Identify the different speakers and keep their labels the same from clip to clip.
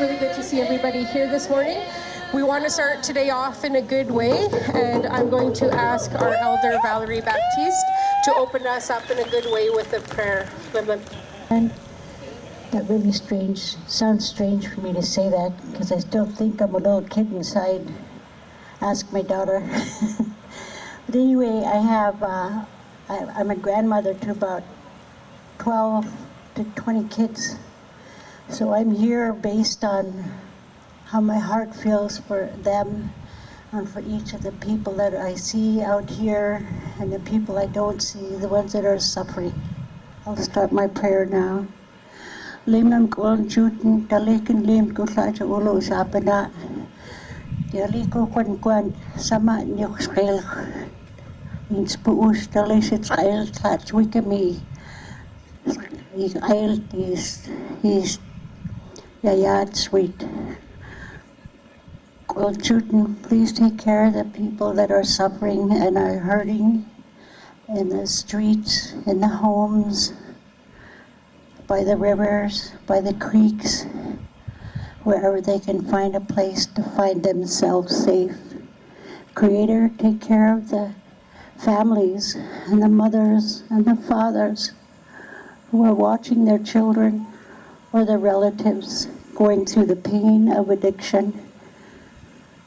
Speaker 1: really good to see everybody here this morning. We want to start today off in a good way, and I'm going to ask our elder, Valerie Baptiste, to open us up in a good way with a prayer.
Speaker 2: And that really strange, sounds strange for me to say that, because I still think I'm a little kid inside. Ask my daughter. But anyway, I'm a grandmother to about 12 to 20 kids. So I'm here based on how my heart feels for them and for each of the people that I see out here and the people I don't see, the ones that are suffering. I'll start my prayer now. Limnam kol jutin talikin lim ko sa ulo usapana. Yaliko kwan sama nyok skail. Inspuus talisit skail tlach wikami. He's yayat sweet. Kol jutin, please take care of the people that are suffering and are hurting in the streets, in the homes, by the rivers, by the creeks, wherever they can find a place to find themselves safe. Creator, take care of the families and the mothers and the fathers who are watching their children or their relatives going through the pain of addiction.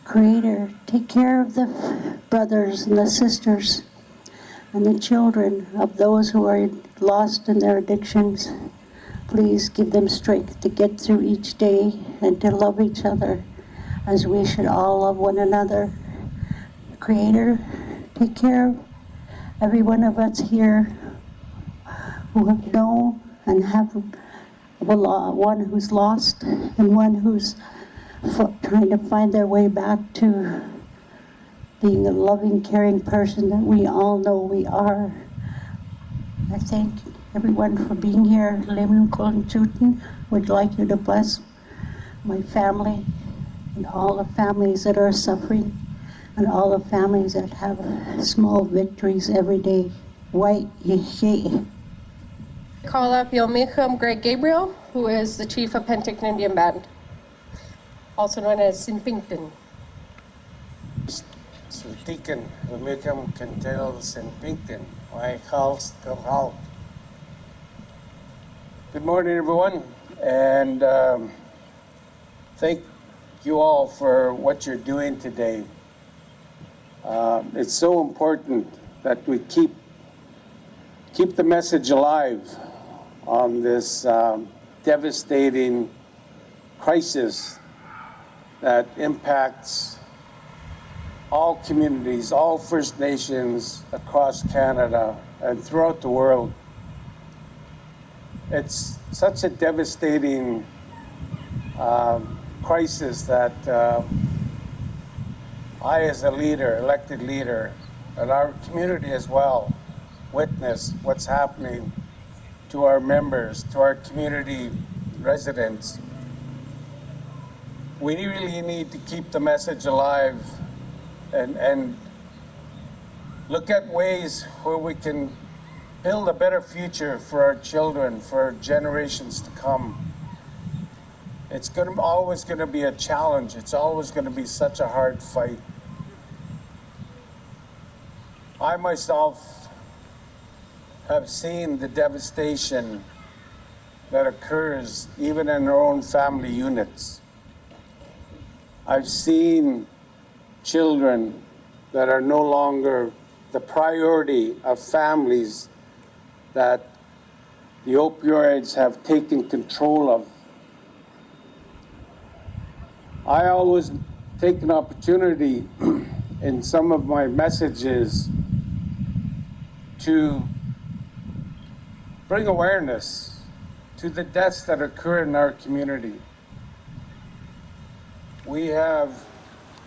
Speaker 2: Creator, take care of the brothers and the sisters and the children of those who are lost in their addictions. Please give them strength to get through each day and to love each other as we should all love one another. Creator, take care of every one of us here who know and have one who's lost and one who's trying to find their way back to being a loving, caring person that we all know we are. I thank everyone for being here. Lemon Jutin would like you to bless my family and all the families that are suffering and all the families that have small victories every day. White Yeshe.
Speaker 1: Call up Yomechum Greg Gabriel, who is the chief of Penticton Indian Band, also known as Penticton.
Speaker 3: Sultikan, Yomechum Kentel Penticton, my house come out. Good morning, everyone, and thank you all for what you're doing today. It's so important that we keep the message alive on this devastating crisis that impacts all communities, all First Nations across Canada and throughout the world. It's such a devastating crisis that I, as a leader, elected leader, and our community as well, witness what's happening to our members, to our community residents. We really need to keep the message alive and look at ways where we can build a better future for our children, for generations to come. It's always going to be a challenge. It's always going to be such a hard fight. I myself have seen the devastation that occurs even in our own family units. I've seen children that are no longer the priority of families that the opioids have taken control of. I always take an opportunity in some of my messages to bring awareness to the deaths that occur in our community. We have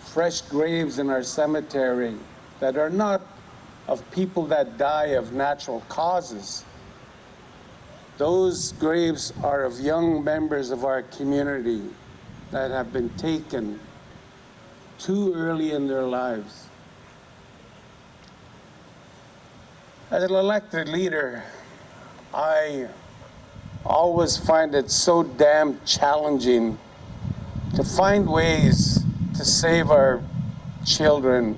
Speaker 3: fresh graves in our cemetery that are not of people that die of natural causes. Those graves are of young members of our community that have been taken too early in their lives. As an elected leader, I always find it so damn challenging to find ways to save our children,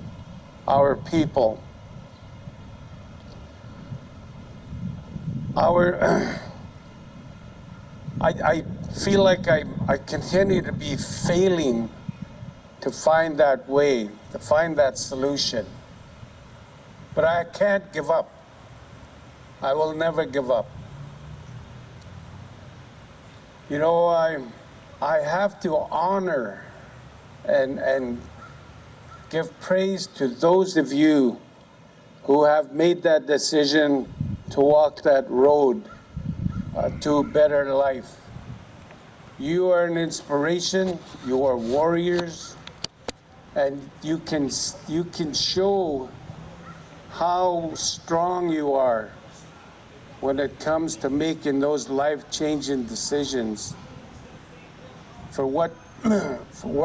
Speaker 3: our people. I feel like I continue to be failing to find that way, to find that solution. But I can't give up. I will never give up. You know, I have to honor and give praise to those of you who have made that decision to walk that road to a better life. You are an inspiration, you are warriors, and you can show how strong you are when it comes to making those life-changing decisions. For what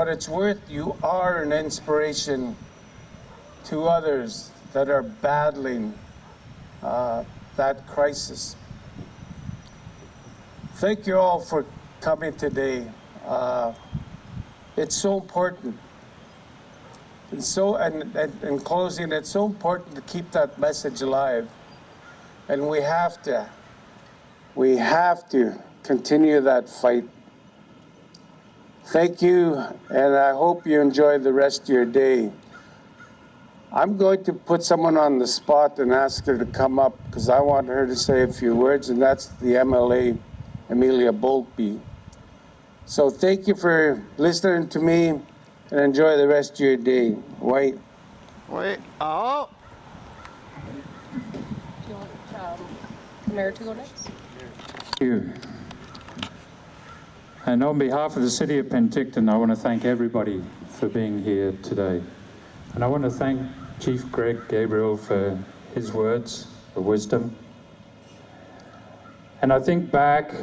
Speaker 3: it's worth, you are an inspiration to others that are battling that crisis. Thank you all for coming today. It's so important. And so, and in closing, it's so important to keep that message alive. And we have to continue that fight. Thank you, and I hope you enjoy the rest of your day. I'm going to put someone on the spot and ask her to come up because I want her to say a few words, and that's the MLA, Amelia Boltby. So thank you for listening to me, and enjoy the rest of your day. Wait.
Speaker 4: Oh.
Speaker 1: Do you want the mayor to go next?
Speaker 5: Thank you. And on behalf of the City of Penticton, I want to thank everybody for being here today. And I want to thank Chief Greg Gabriel for his words of wisdom. And I think back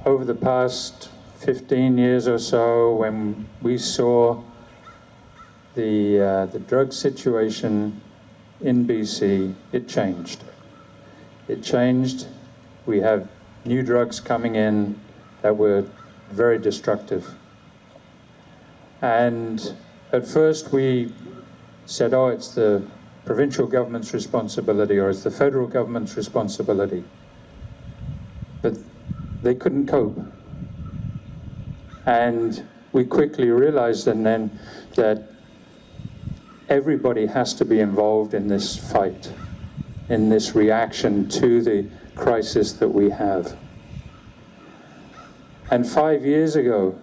Speaker 5: over the past 15 years or so when we saw the drug situation in BC, it changed. It changed. We have new drugs coming in that were very destructive. And at first we said, oh, it's the provincial government's responsibility or it's the federal government's responsibility. But they couldn't cope. And we quickly realized then that everybody has to be involved in this fight, in this reaction to the crisis that we have. And 5 years ago,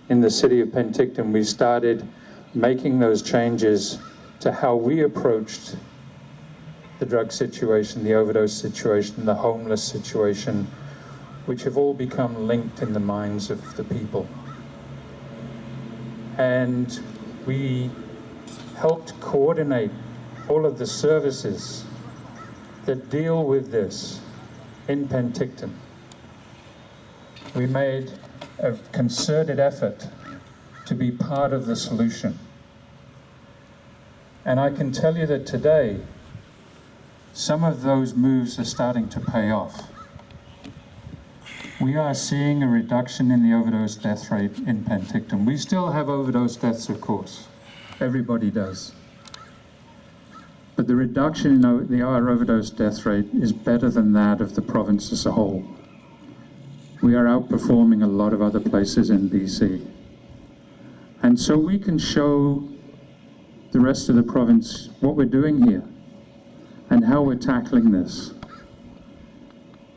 Speaker 5: in the city of Penticton, we started making those changes to how we approached the drug situation, the overdose situation, the homeless situation, which have all become linked in the minds of the people. And we helped coordinate all of the services that deal with this in Penticton. We made a concerted effort to be part of the solution. And I can tell you that today, some of those moves are starting to pay off. We are seeing a reduction in the overdose death rate in Penticton. We still have overdose deaths, of course. Everybody does. But the reduction in our overdose death rate is better than that of the province as a whole. We are outperforming a lot of other places in BC. And so we can show the rest of the province what we're doing here and how we're tackling this.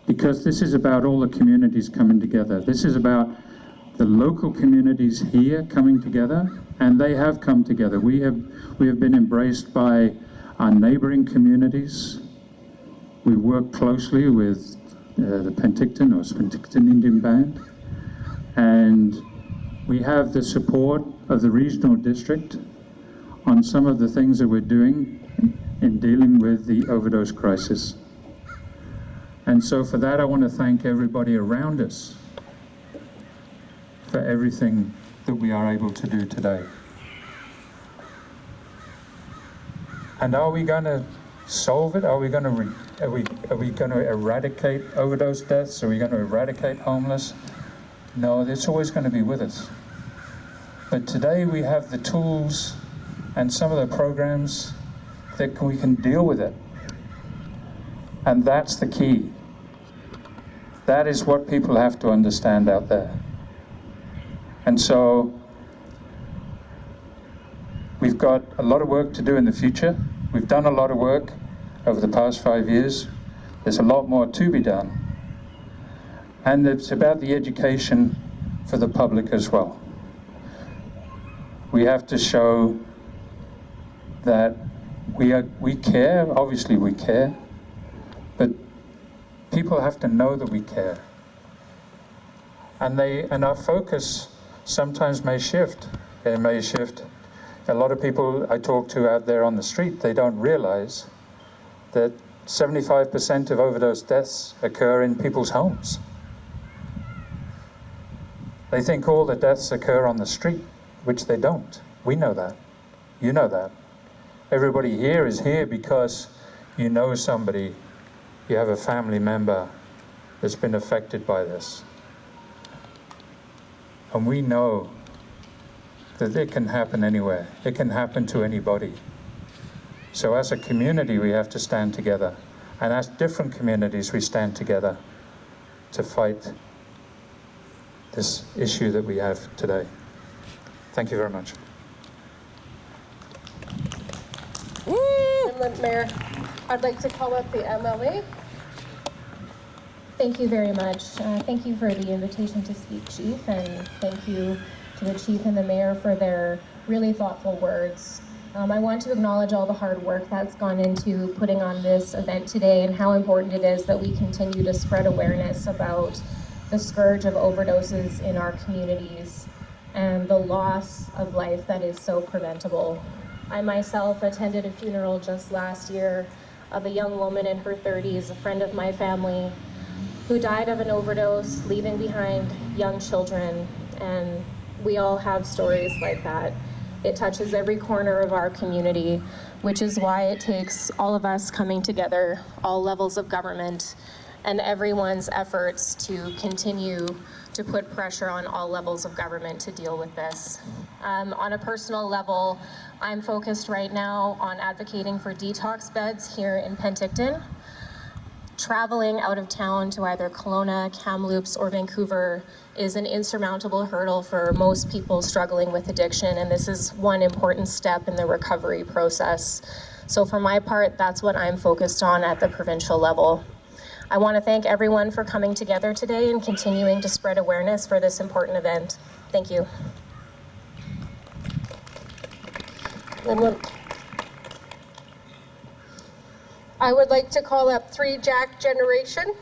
Speaker 5: Because this is about all the communities coming together. This is about the local communities here coming together, and they have come together. We have been embraced by our neighboring communities. We work closely with the Penticton or Penticton Indian Band, and we have the support of the regional district on some of the things that we're doing in dealing with the overdose crisis. And so for that, I want to thank everybody around us for everything that we are able to do today. And are we going to solve it? Are we going to eradicate overdose deaths? Are we going to eradicate homeless? No, it's always going to be with us. But today we have the tools and some of the programs that we can deal with it. And that's the key. That is what people have to understand out there. And so we've got a lot of work to do in the future. We've done a lot of work over the past 5 years. There's a lot more to be done. And it's about the education for the public as well. We have to show that we care, obviously we care, but people have to know that we care. And our focus sometimes may shift. It may shift. A lot of people I talk to out there on the street, they don't realize that 75% of overdose deaths occur in people's homes. They think all the deaths occur on the street, which they don't. We know that. You know that. Everybody here is here because you know somebody, you have a family member that's been affected by this. And we know that it can happen anywhere. It can happen to anybody. So as a community, we have to stand together. And as different communities, we stand together to fight this issue that we have today. Thank you very much.
Speaker 1: And Mayor, I'd like to call up the MLA.
Speaker 6: Thank you very much. Thank you for the invitation to speak, Chief, and thank you to the Chief and the Mayor for their really thoughtful words. I want to acknowledge all the hard work that's gone into putting on this event today and how important it is that we continue to spread awareness about the scourge of overdoses in our communities and the loss of life that is so preventable. I myself attended a funeral just last year of a young woman in her 30s, a friend of my family, who died of an overdose, leaving behind young children. And we all have stories like that. It touches every corner of our community, which is why it takes all of us coming together, all levels of government, and everyone's efforts to continue to put pressure on all levels of government to deal with this. On a personal level, I'm focused right now on advocating for detox beds here in Penticton. Traveling out of town to either Kelowna, Kamloops, or Vancouver is an insurmountable hurdle for most people struggling with addiction, and this is one important step in the recovery process. So for my part, that's what I'm focused on at the provincial level. I want to thank everyone for coming together today and continuing to spread awareness for this important event. Thank you.
Speaker 1: I would like to call up 3 Jack Generation.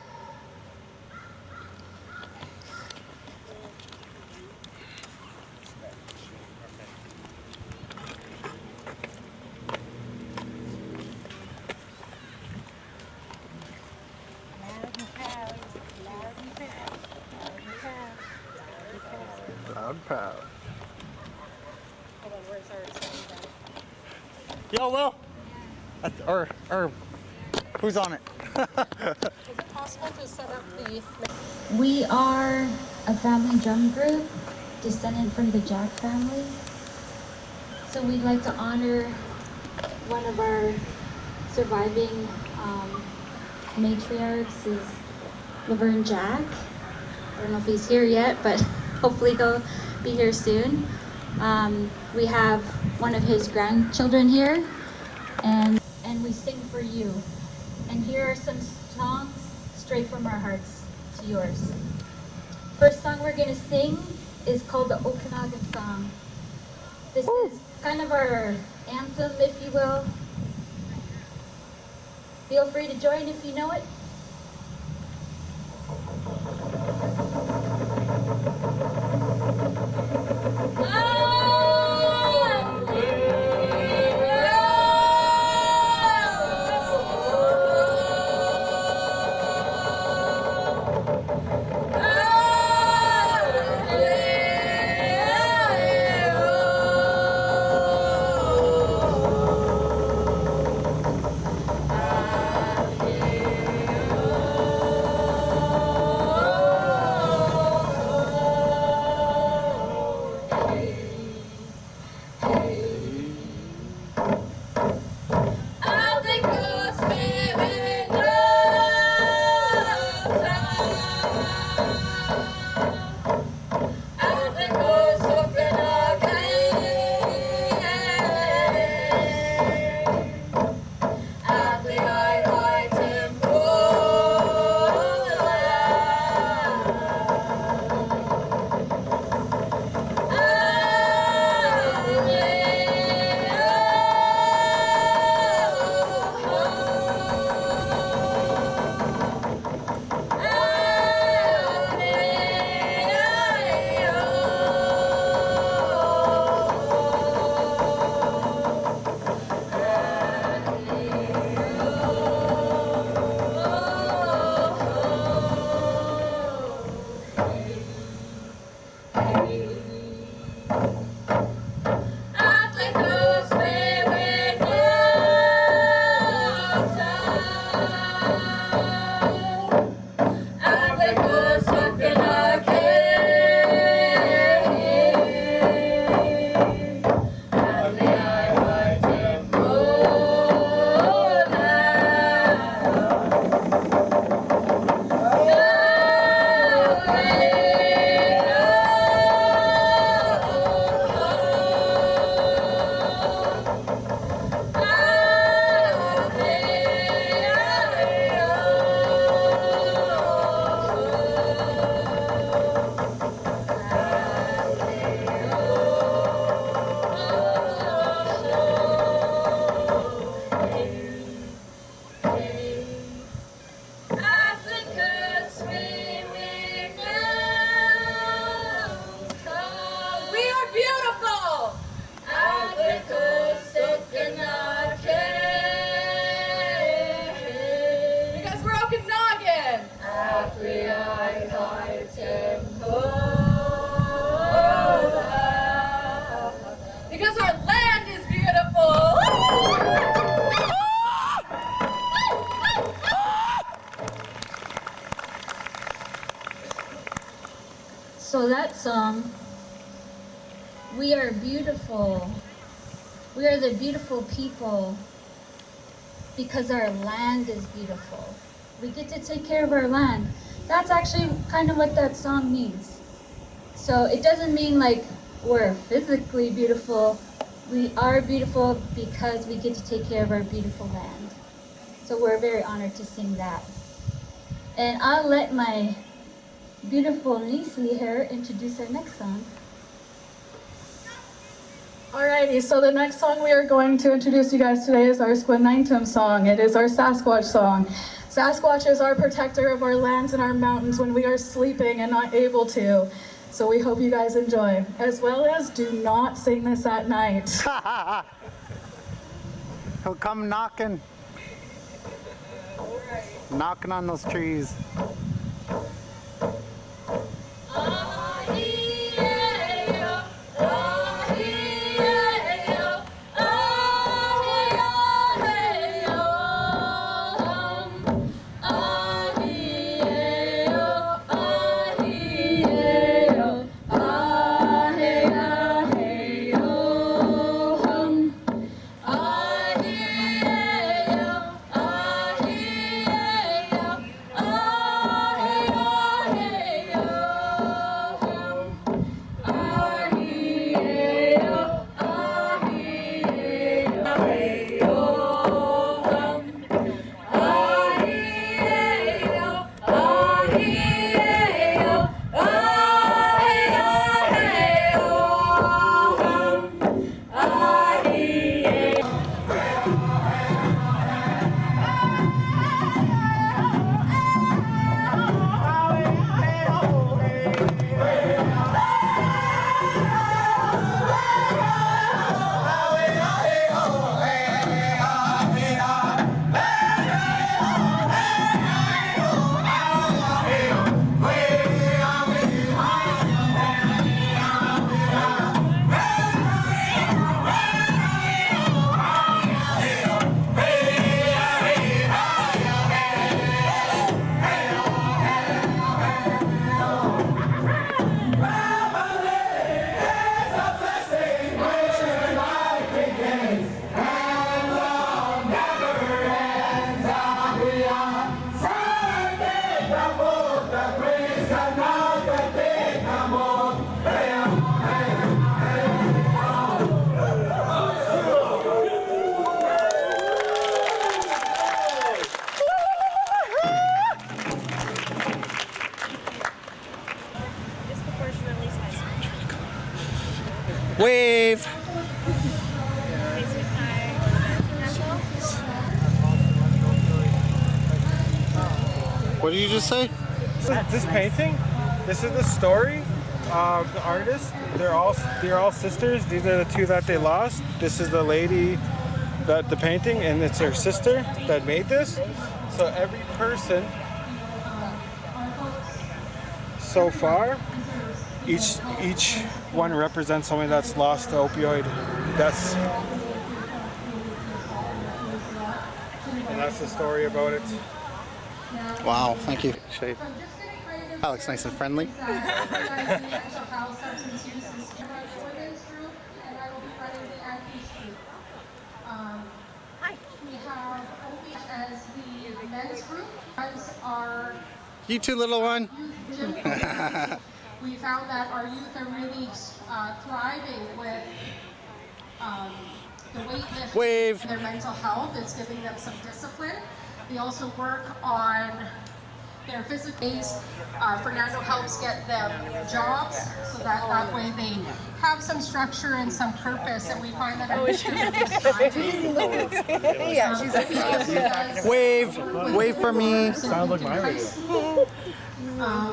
Speaker 4: Loud and proud.
Speaker 1: Hold on, where's our sound guy?
Speaker 4: Yo, Will. Or who's on it?
Speaker 1: Is it possible to set up the...
Speaker 7: We are a family drum group descended from the Jack family. So we'd like to honor one of our surviving matriarchs is Laverne Jack. I don't know if he's here yet, but hopefully he'll be here soon. We have one of his grandchildren here, and we sing for you. And here are some songs straight from our hearts to yours. First song we're gonna sing is called the Okanagan Song. This is kind of our anthem, if you will. Feel free to join if you know it. the beautiful people because our land is beautiful. We get to take care of our land. That's actually kind of what that song means. So it doesn't mean like we're physically beautiful. We are beautiful because we get to take care of our beautiful land. So we're very honored to sing that. And I'll let my beautiful niecey here introduce our next song.
Speaker 8: Alrighty, so the next song we are going to introduce you guys today is our Squanantum song. It is our Sasquatch song. Sasquatch is our protector of our lands and our mountains when we are sleeping and not able to. So we hope you guys enjoy. As well as do not sing this at night.
Speaker 4: He'll come knocking on those trees. Wave! What did you just say?
Speaker 9: This painting, this is the story of the artist. They're all sisters. These are the two that they lost. This is the lady that the painting, and it's her sister that made this. So every person so far, each one represents someone that's lost to opioid deaths. And that's the story about it.
Speaker 4: Wow, thank you. Shade. That looks nice and friendly.
Speaker 1: We have OB as the men's group. Our
Speaker 4: You too, little one.
Speaker 1: gym. We found that our youth are really thriving with the weightlifting.
Speaker 4: Wave.
Speaker 1: Their mental health. It's giving them some discipline. They also work on their physical base. Fernando helps get them jobs so that way they have some structure and some purpose, and we find that
Speaker 4: Wave for me.
Speaker 1: Sounds like my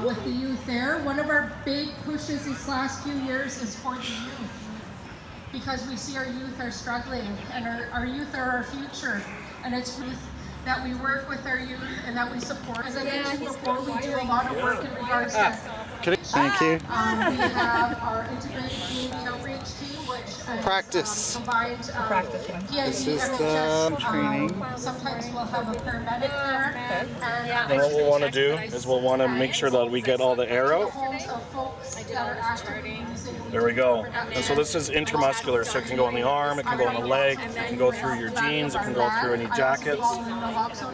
Speaker 1: with the youth there. One of our big pushes these last few years is for the youth, because we see our youth are struggling, and our youth are our future, and it's youth that we work with our youth and that we support. As I mentioned before, we do a lot of work in regards to
Speaker 4: Thank you.
Speaker 1: We have our integrated community outreach team, which is
Speaker 4: Practice.
Speaker 1: combined
Speaker 4: This is
Speaker 1: PID,
Speaker 4: the
Speaker 1: MHS,
Speaker 4: training.
Speaker 1: sometimes we'll have a paramedic there. And
Speaker 10: And what we'll want to do is we'll want to make sure that we get all the air out.
Speaker 1: homes of folks that are actively using.
Speaker 10: There we go. And so this is intermuscular, so it can go on the arm, it can go on the leg, it can go through your jeans, it can go through any jackets.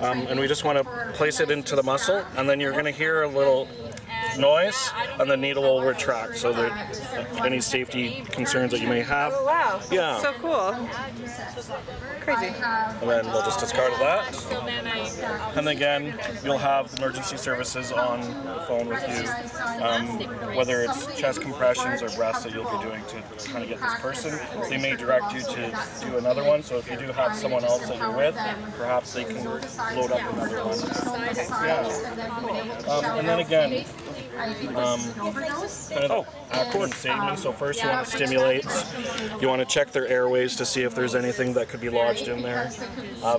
Speaker 10: And we just want to place it into the muscle, and then you're going to hear a little noise, and the needle will retract, so that any safety concerns that you may have.
Speaker 11: Oh wow!
Speaker 10: Yeah.
Speaker 11: So cool. Crazy.
Speaker 10: And then we'll just discard that. And again, you'll have the emergency services on the phone with you, whether it's chest compressions or breaths that you'll be doing to kind of get this person. They may direct you to do another one, so if you do have someone else that you're with, perhaps they can load up another one. Yeah. And then again, accord saving. So first you want to stimulate. You want to check their airways to see if there's anything that could be lodged in there.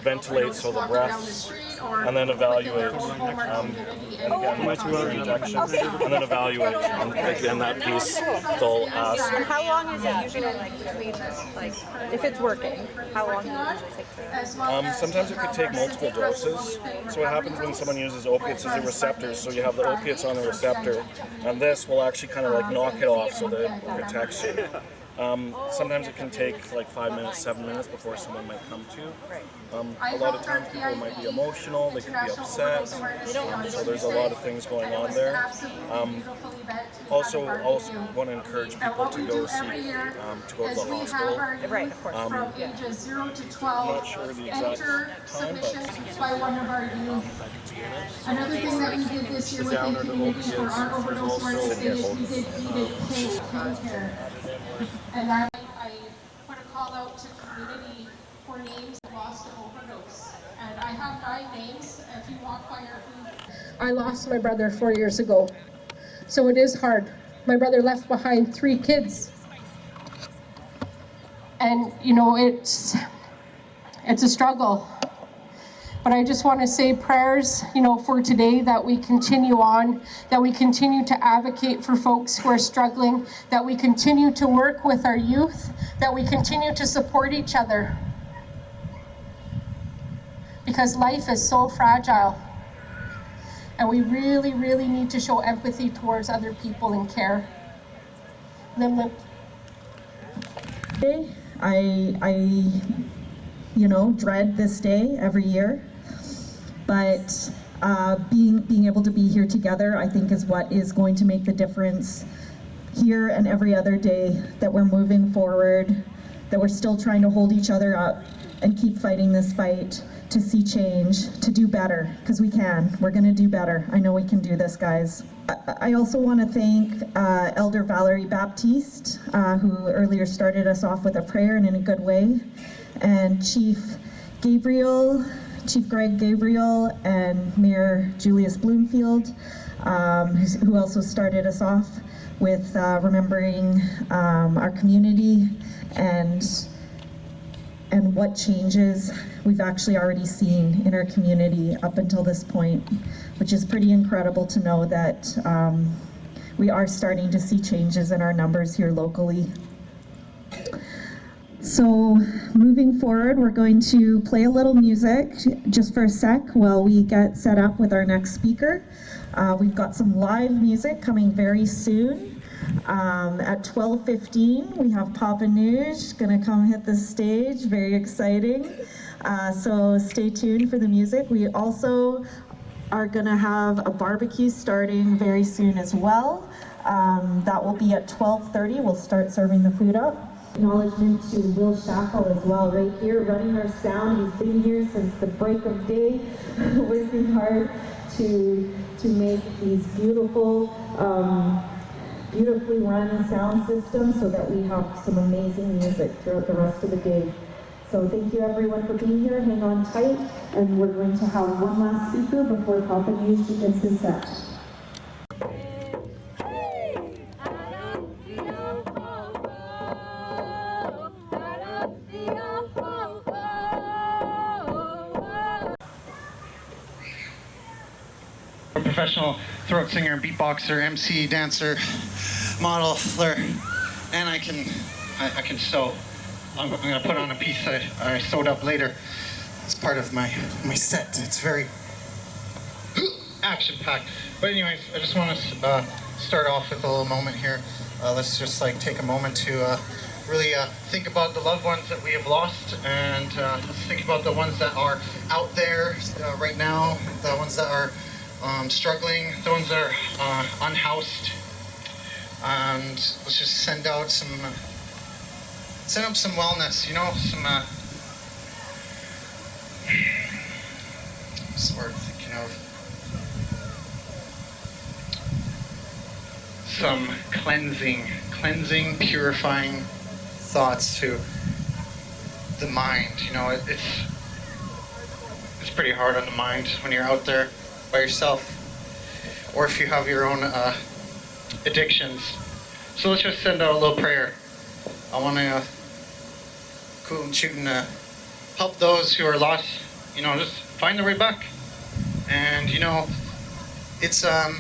Speaker 10: Ventilate, so the breaths, and then evaluate. And again, with your injections, and then evaluate. And again, that piece they'll ask.
Speaker 11: And how long is it usually between, if it's working? How long does it usually take?
Speaker 10: Sometimes it could take multiple doses. So what happens when someone uses opiates is the receptors. So you have the opiates on the receptor, and this will actually kind of like knock it off so that it protects you. Sometimes it can take like 5 minutes, 7 minutes before someone might come to. A lot of times people might be emotional, they can be upset, so there's a lot of things going on there. Also want to encourage people to go see, to go to the hospital.
Speaker 11: Right, of course.
Speaker 1: From ages 0 to 12,
Speaker 10: I'm not sure the exact
Speaker 1: enter
Speaker 10: time,
Speaker 1: submissions by one of our youth. Another thing that we did this year within communities for our overdose awareness stage, we did pain care. And I put a call out to community for names lost to overdose. And I have 9 names. If you walk by our booth, I lost my brother 4 years ago. So it is hard. My brother left behind 3 kids. And you know, it's a struggle. But I just want to say prayers, you know, for today, that we continue on, that we continue to advocate for folks who are struggling, that we continue to work with our youth, that we continue to support each other. Because life is so fragile. And we really, really need to show empathy towards other people and care. Lim.
Speaker 12: I dread this day every year, but being able to be here together, I think, is what is going to make the difference here and every other day, that we're moving forward, that we're still trying to hold each other up and keep fighting this fight to see change, to do better, because we can. We're going to do better. I know we can do this, guys. I also want to thank Elder Valerie Baptiste, who earlier started us off with a prayer and in a good way, and Chief Greg Gabriel, and Mayor Julius Bloomfield, who also started us off with remembering our community and what changes we've actually already seen in our community up until this point, which is pretty incredible to know that we are starting to see changes in our numbers here locally. So moving forward, we're going to play a little music just for a sec while we get set up with our next speaker. We've got some live music coming very soon. At 12:15, we have Papa Nuge gonna come hit the stage. Very exciting. So stay tuned for the music. We also are gonna have a barbecue starting very soon as well. That will be at 12:30. We'll start serving the food up. Acknowledgement to Will Shackle as well, right here, running our sound. He's been here since the break of day, working hard to make these beautifully run sound systems so that we have some amazing music throughout the rest of the day. So thank you everyone for being here. Hang on tight, and we're going to have one last speaker before Papa Nuge begins his set.
Speaker 4: professional throat singer, beatboxer, MC, dancer, modeler, and I can sew. I'm gonna put on a piece that I sewed up later. It's part of my set. It's very action-packed. But anyways, I just want to start off with a little moment here. Let's just like take a moment to really think about the loved ones that we have lost, and let's think about the ones that are out there right now, the ones that are struggling, the ones that are unhoused, and let's just send up some wellness, you know, some what's the word I'm thinking of? Some cleansing, purifying thoughts to the mind. You know, it's pretty hard on the mind when you're out there by yourself, or if you have your own addictions. So let's just send out a little prayer. I want to cool and shoot and help those who are lost. You know, just find their way back. And you know, it's a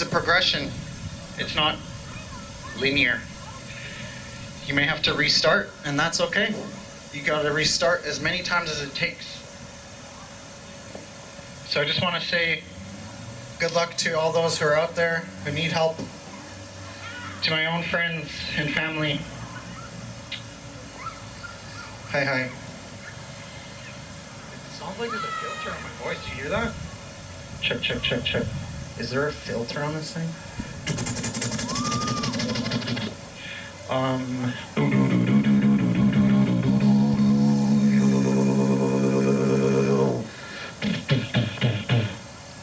Speaker 4: progression. It's not linear. You may have to restart, and that's okay. You gotta restart as many times as it takes. So I just want to say good luck to all those who are out there who need help. To my own friends and family. Hi. It sounds like there's a filter on my voice. Do you hear that? Check. Is there a filter on this thing?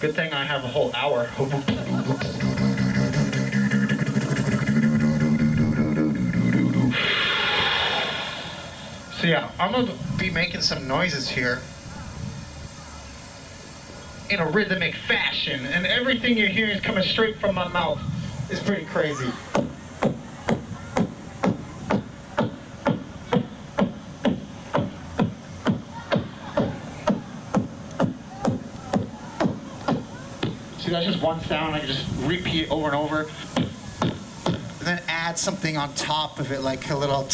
Speaker 4: Good thing I have a whole hour. So yeah, I'm gonna be making some noises here in a rhythmic fashion, and everything you're hearing is coming straight from my mouth. It's pretty crazy. See, that's just one sound. I can just repeat it over and over, and then add something on top of it, like a little.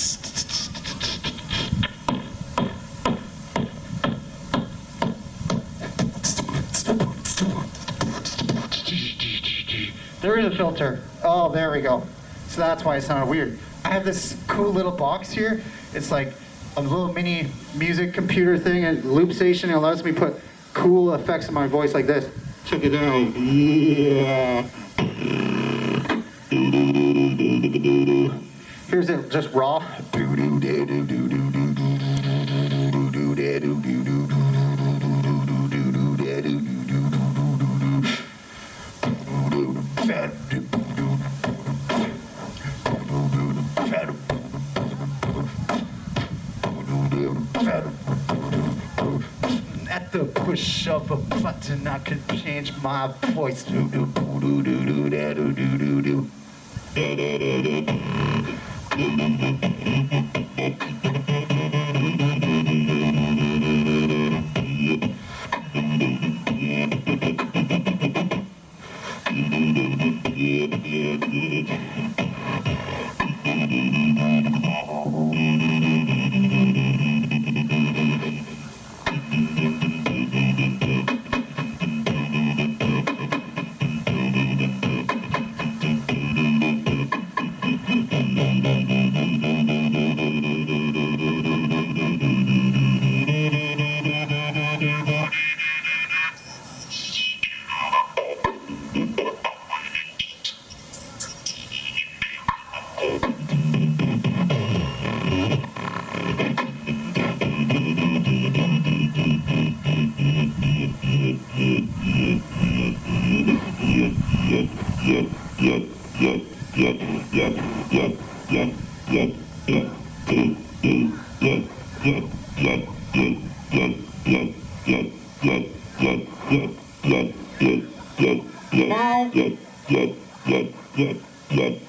Speaker 4: There is a filter. Oh, there we go. So that's why it sounded weird. I have this cool little box here. It's like a little mini music computer thing, and loop station. It allows me to put cool effects in my voice like this. Check it out. Yeah. Here's it just raw. At the push of a button, I can change my voice.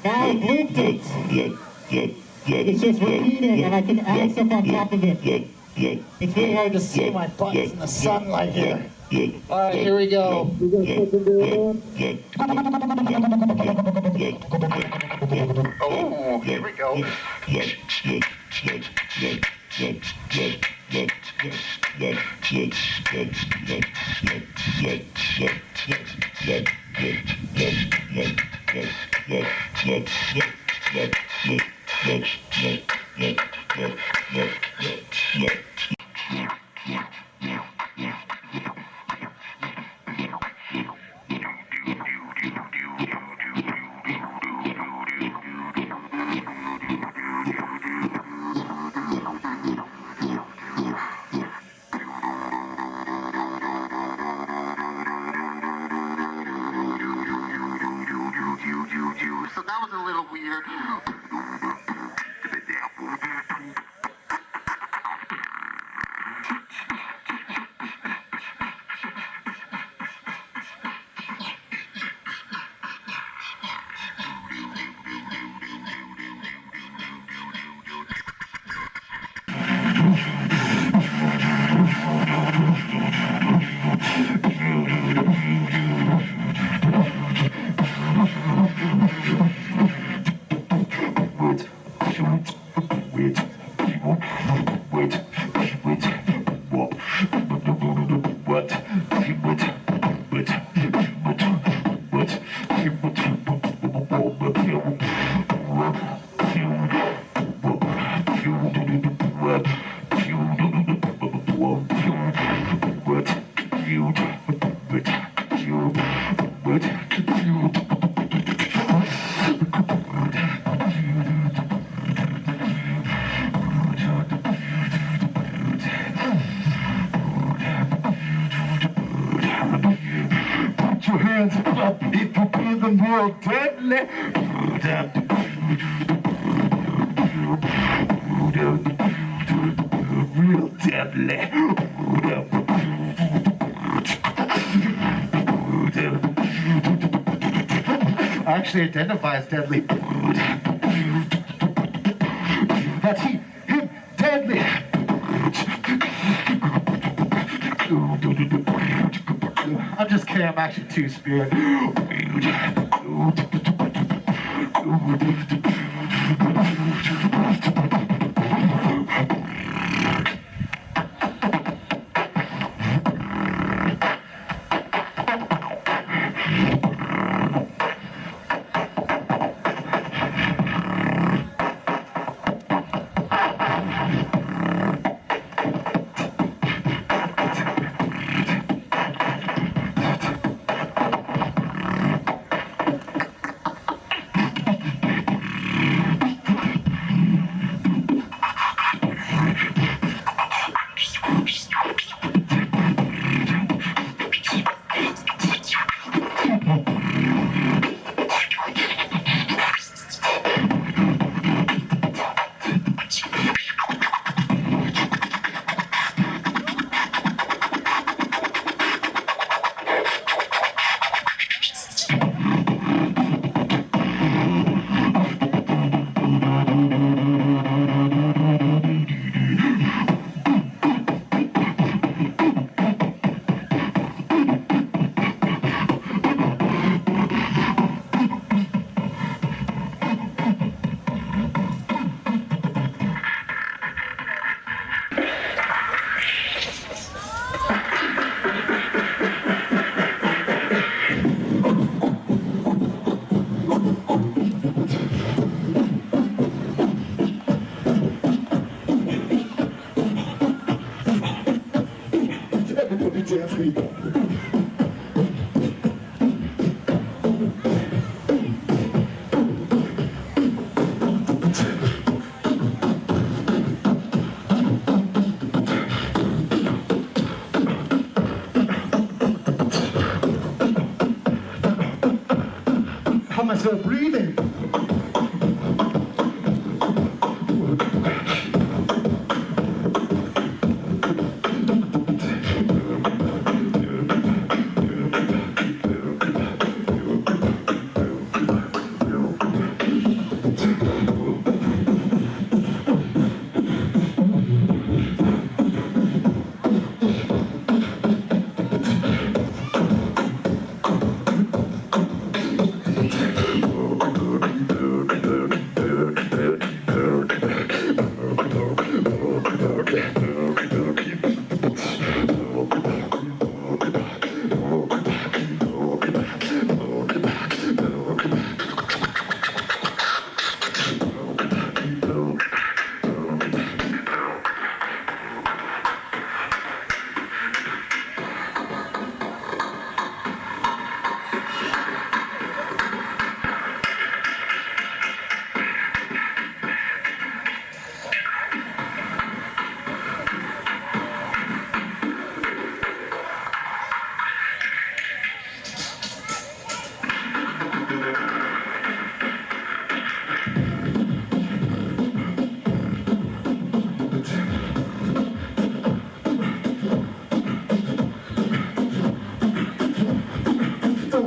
Speaker 13: Now I've looped it. It's just repeating, and I can add stuff on top of it. It's really hard to see my buttons in the sunlight here. Alright, here we go.
Speaker 4: Oh, here we go. So that was a little weird.
Speaker 13: Actually identifies deadly. That's him, deadly. I'm just kidding, I'm actually two-spirit. How am I still breathing?
Speaker 14: Don't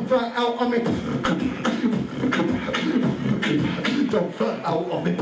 Speaker 14: front out on me. Don't front out on me.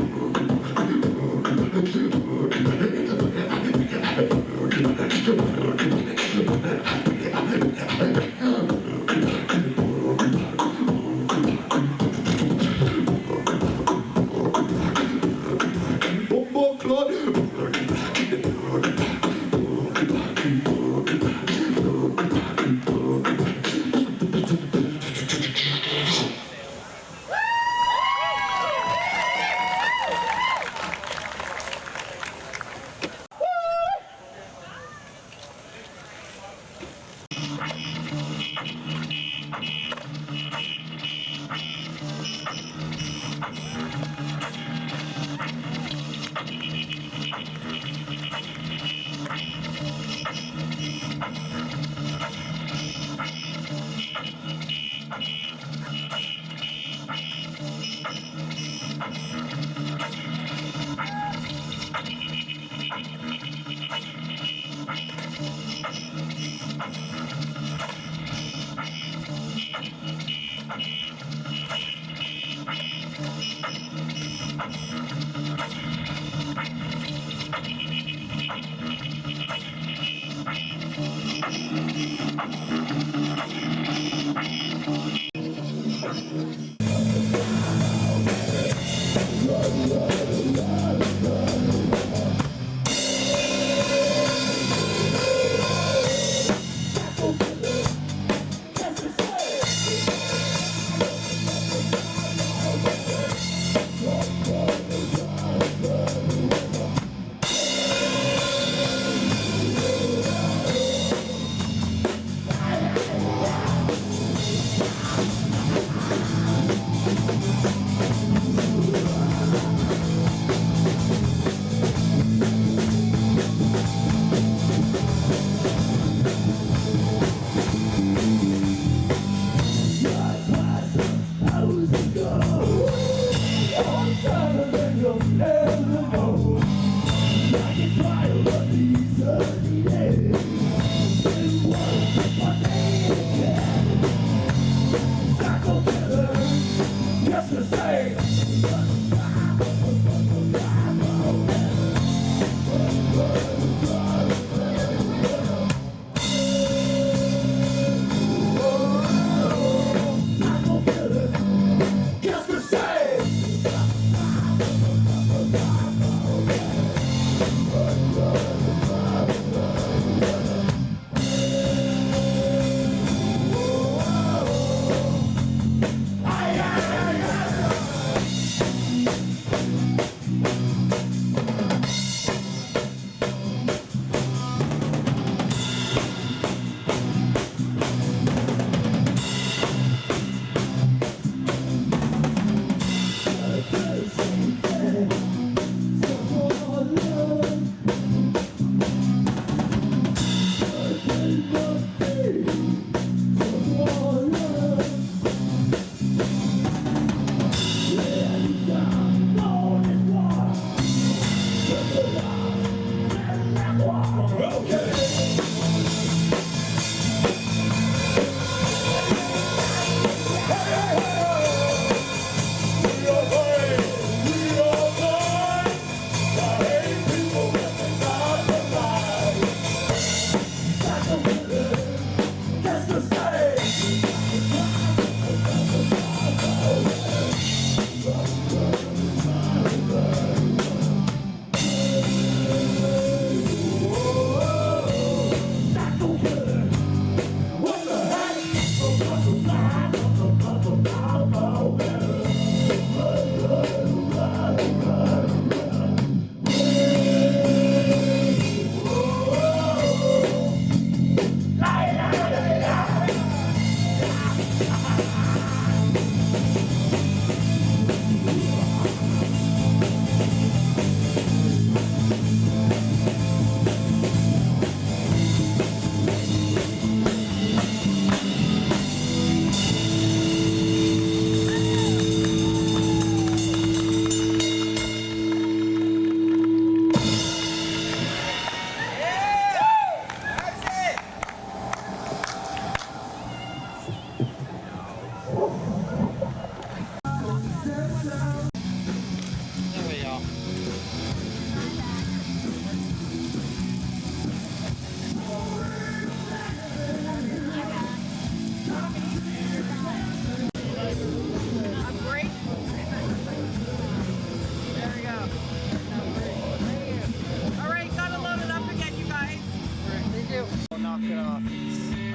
Speaker 9: Knock it off. I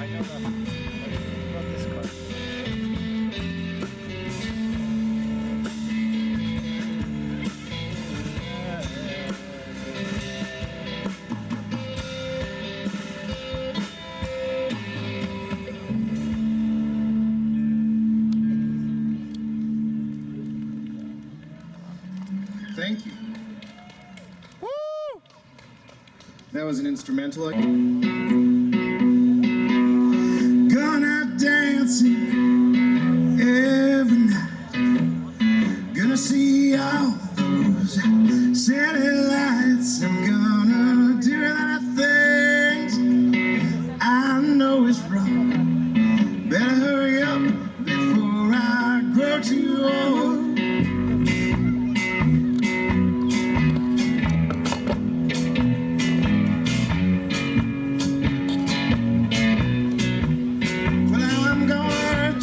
Speaker 9: know that. Love this card.
Speaker 15: Thank you. Woo! That was an instrumental. Gonna dancing every night. Gonna see all those city lights. I'm gonna do a lot of things I know is wrong. Better hurry up before I grow too old.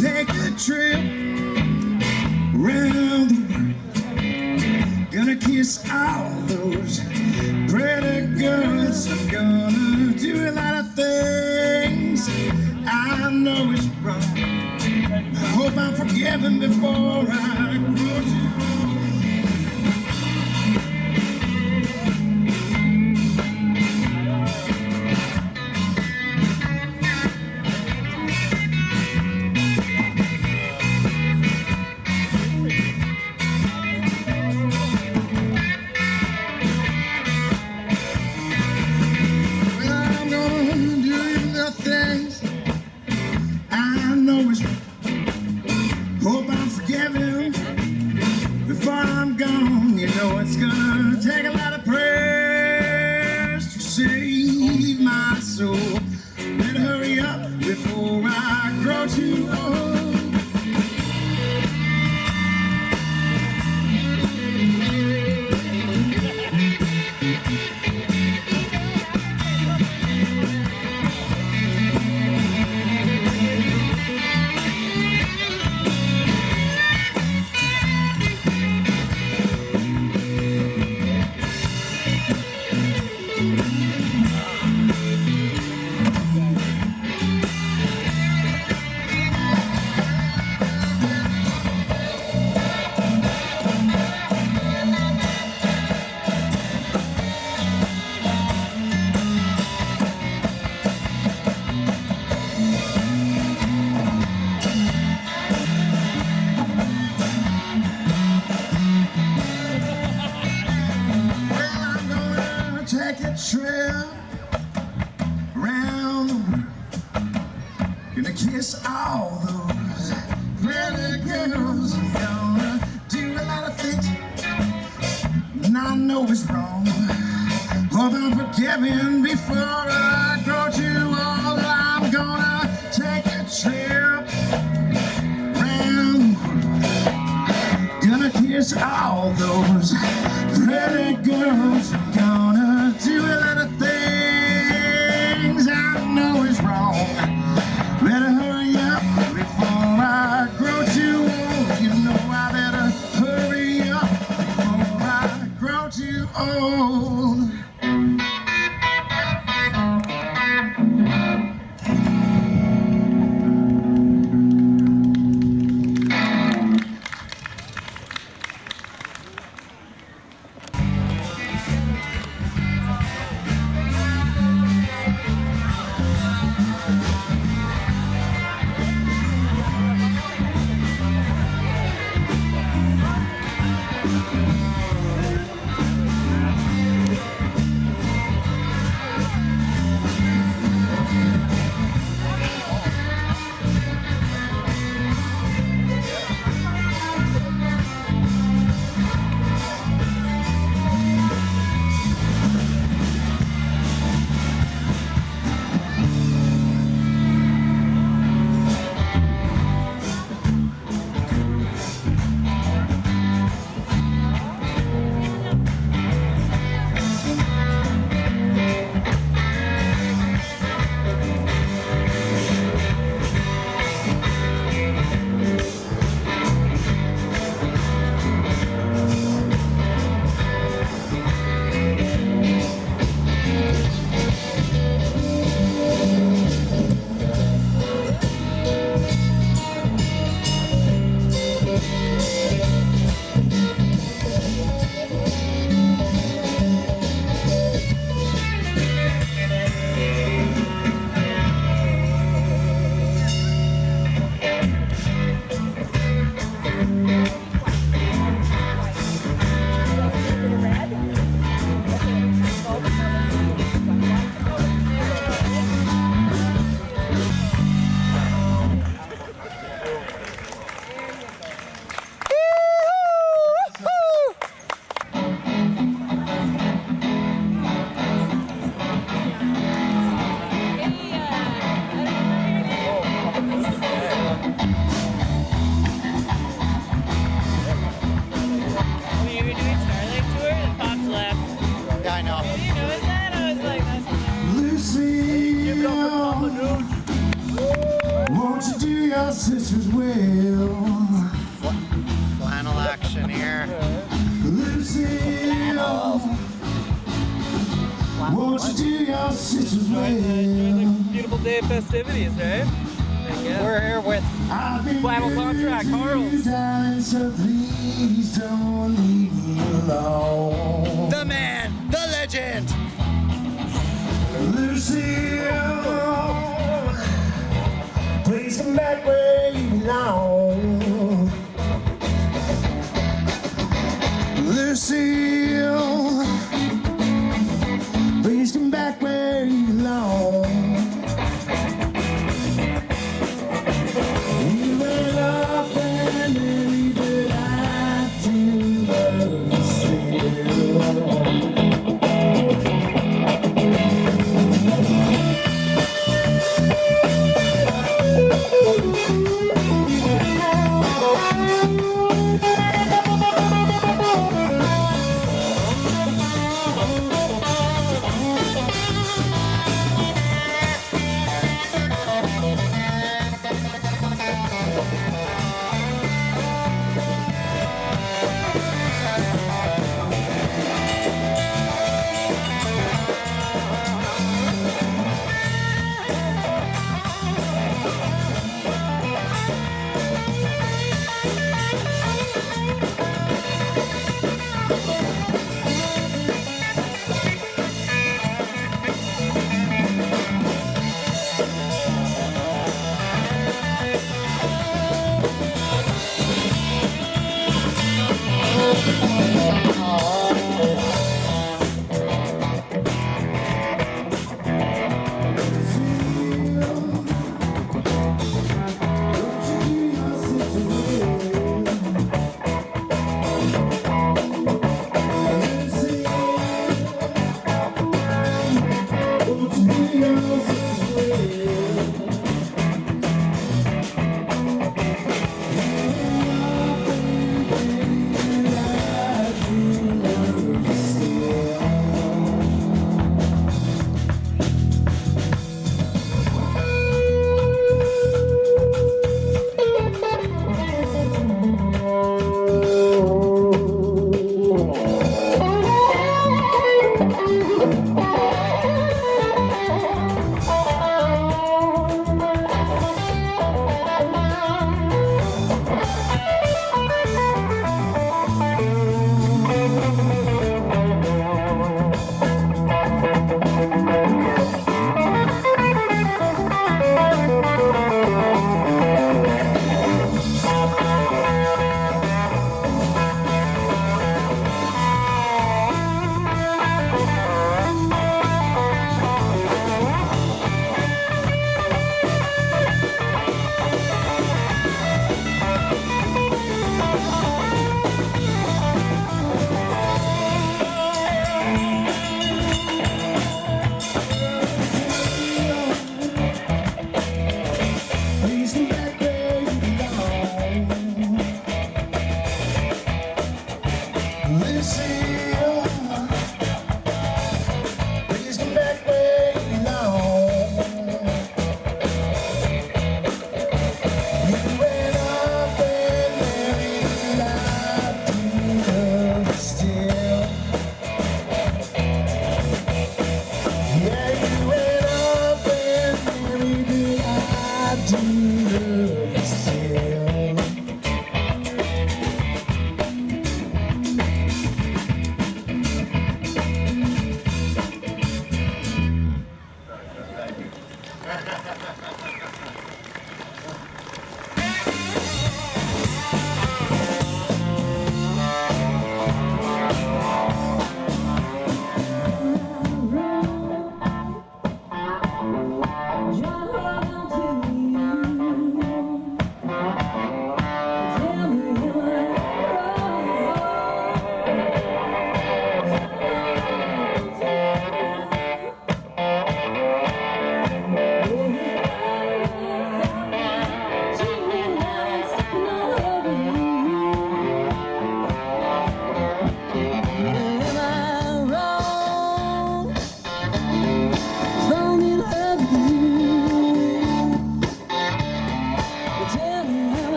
Speaker 15: Take a trip around the world. Gonna kiss all those pretty girls. I'm gonna do a lot of things I know is wrong. I hope I'm forgiven before I grow too all those pretty girls. I'm gonna do a lot of things I know is wrong. Better hurry up before I grow too old. You know I better hurry up before I grow too old. your sisters well.
Speaker 4: Flannel action here.
Speaker 15: Lucille, won't you do your sisters well?
Speaker 16: Beautiful day of festivities, right?
Speaker 4: We're here with
Speaker 16: Flannel Contract, Carl's.
Speaker 15: Darling, so please don't leave me alone.
Speaker 4: the man, the legend.
Speaker 15: Lucille, please come back where you belong. Lucille, please come back where you belong. You went up and leave I to Lucille.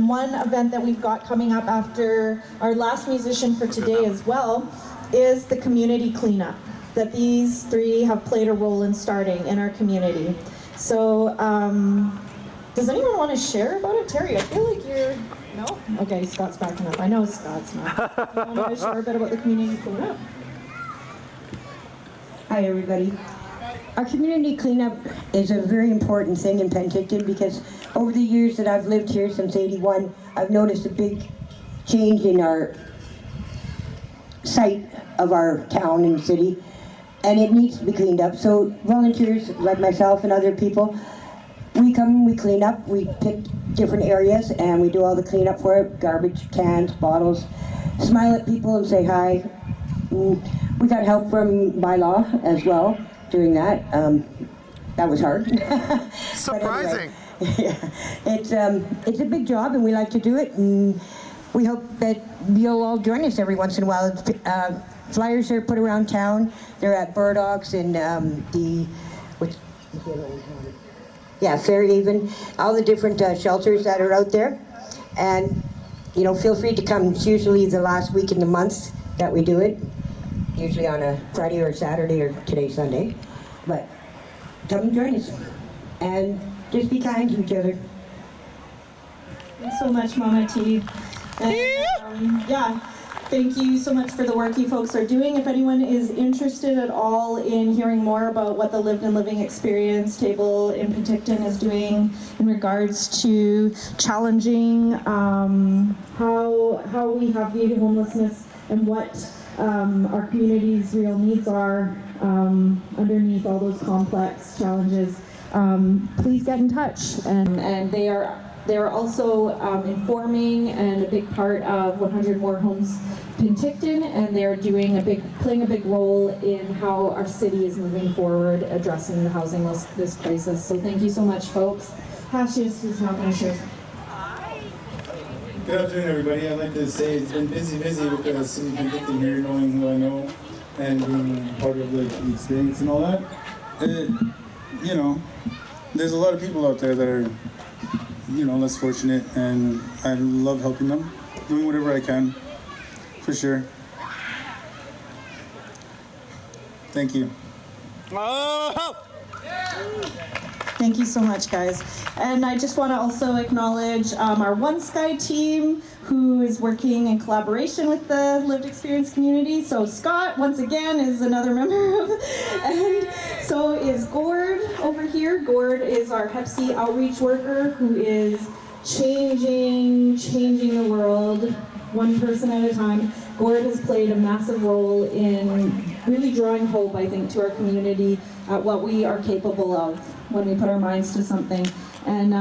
Speaker 12: one event that we've got coming up after our last musician for today as well is the community cleanup that these three have played a role in starting in our community. So does anyone want to share about it? Terry, I feel like you're, no? Okay, Scott's backing up. I know Scott's not. You want to share a bit about the community cleanup?
Speaker 17: Hi everybody. Our community cleanup is a very important thing in Penticton because over the years that I've lived here since '81, I've noticed a big change in our sight of our town and city, and it needs to be cleaned up. So volunteers like myself and other people, we come, we clean up, we pick different areas and we do all the cleanup for it, garbage, cans, bottles, smile at people and say hi. We got help from bylaw as well doing that. That was hard.
Speaker 15: Surprising.
Speaker 17: Anyway, it's a big job and we like to do it, and we hope that you'll all join us every once in a while. Flyers are put around town. They're at Burdocks and Fairhaven, all the different shelters that are out there. And you know, feel free to come. It's usually the last week in the month that we do it. Usually on a Friday or Saturday, or today Sunday. But come and join us. And just be kind to each other.
Speaker 12: Thanks so much, Mama T. And, yeah, thank you so much for the work you folks are doing. If anyone is interested at all in hearing more about what the Lived and Living Experience table in Penticton is doing in regards to challenging how we have viewed homelessness and what our community's real needs are underneath all those complex challenges, please get in touch. And they are also informing and a big part of 100 More Homes Penticton, and they're playing a big role in how our city is moving forward addressing the housing crisis. So thank you so much, folks. Cassius is now going to share.
Speaker 18: Good afternoon, everybody. I'd like to say it's been busy with the city of Penticton here, knowing who I know and being part of the experience and all that. You know, there's a lot of people out there that are, you know, less fortunate, and I love helping them, doing whatever I can, for sure. Thank you.
Speaker 12: Thank you so much, guys. And I just want to also acknowledge our One Sky team, who is working in collaboration with the lived experience community. So Scott, once again, is another member of, and so is Gord over here. Gord is our Hep C outreach worker who is changing the world one person at a time. Gord has played a massive role in really drawing hope, I think, to our community at what we are capable of when we put our minds to something. And